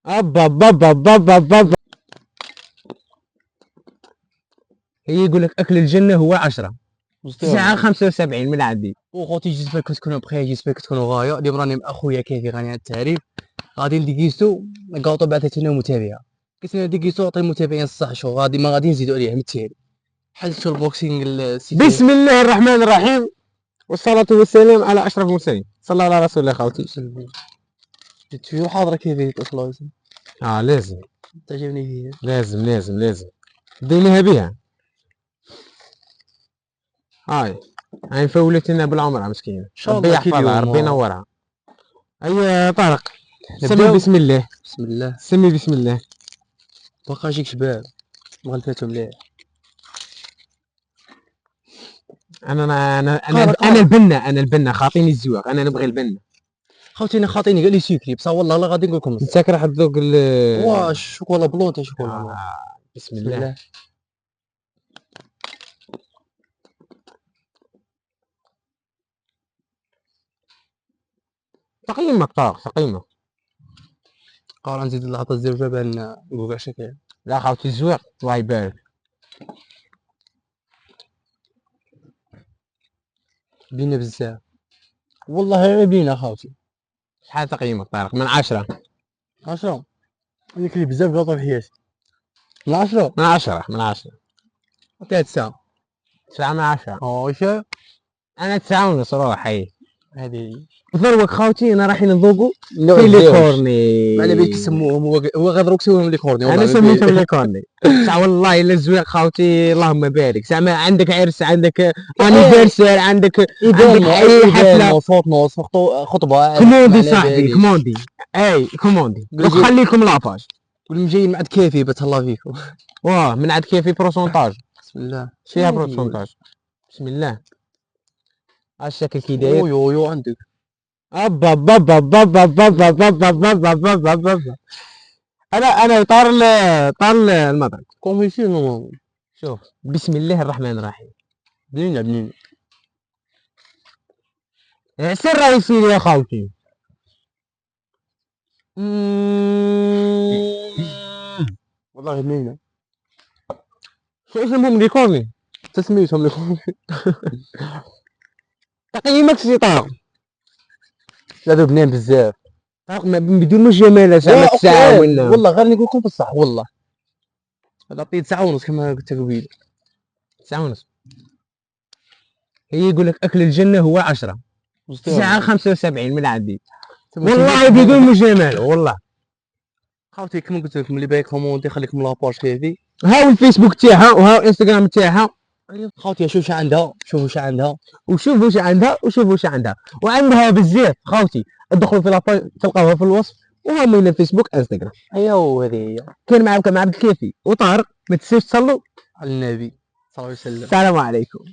أب. هي يقول لك أكل الجنة هو 10 9 75 من عندي. وخوتي جيسبر كتكونوا بخير، جيسبر كتكونوا غاية. اليوم راني مع اخويا كيفي غني عن التعريف، غادي نديكيستو كاوطو بعثت لنا متابعة. قلت لنا ديكيستو عطي المتابعين الصح، شو غادي ما غادي نزيدو عليه متهيألي. حلتو البوكسينغ بسم الله الرحمن الرحيم والصلاة والسلام على أشرف المرسلين. صلى على رسول الله خاوتي. شو حاضرة كيفي اصلا. لازم تعجبني فيها. لازم دينيها بها. هاي فولت لنا بالعمرة مسكينة. شاء ربي الله كل يحفظها، يوم. ربي ينورها. أي طارق سمي نبداو. بسم الله. بسم الله. سمي بسم الله. باقا يجيك شباب مغلفاتو مليح. أنا البنة خاطيني الزواق، أنا نبغي البنة. خوتي انا خاطيني قال لي سكري بصح والله لا غادي نقول لكم انت راح تذوق واش شوكولا بلونطي شوكولا. بسم الله. تقييمك طارق، تقييمك. قال نزيد العطا الزوجة بان نقول شكل. لا خاوتي الزواق الله يبارك. بينا بزاف والله بينا خاوتي. شحال تقييمك طارق من 10؟ 10. هذيك اللي بزاف قاطع في حياتي. من 10. من 10 من 10. عطيها 9. 9 من 10. واش انا 9 ونص روحي. هذه ثروك خاوتي انا رايحين نذوقوا في ليكورني. ما على بالك يسموهم، هو غير دروك سويهم ليكورني. انا سميتهم ليكورني. والله الا الزواق خاوتي اللهم بارك. زعما عندك عرس، عندك انيفرسير، عندك حفله صوت نص خطبه. كوموندي صاحبي كوموندي. كوموندي وخليكم لاباج. قول جايين مع كيفي بتهلا فيكم. واه من عند كيفي بروسونتاج. بسم الله فيها بروسونتاج. بسم الله. الشكل كي داير. يو عندك. انا طار المطعم. كوميسيون. شوف بسم الله الرحمن الرحيم. بنينه سر رئيسي يا خالتي. والله بنينه. شو اسمهم ليكورني؟ تسميتهم ليكورني. تقييمك شي طارق؟ هذا بنين بزاف. طارق بدون مش جمال زعما 9 ولا والله غير نقول لكم بصح والله. هذا عطيه 9 ونص كما قلت قبيله. 9 ونص. هي يقول لك اكل الجنة هو 10 9 75 من عندي. والله بدون مجامل والله. خاوتي كما قلت لكم اللي باغي كوموندي خليكم لاباج كيفي. هاو الفيسبوك تاعها وهاو الانستغرام تاعها. خاوتي شوف واش عندها، وشوفوا واش عندها وعندها بزاف خاوتي. ادخلوا في لاباج تلقاوها في الوصف، وهم من الفيسبوك انستغرام. ايوا هذه هي. كان معكم عبد الكافي وطارق. ما تنساوش تصلوا على النبي صلى الله عليه وسلم. السلام عليكم.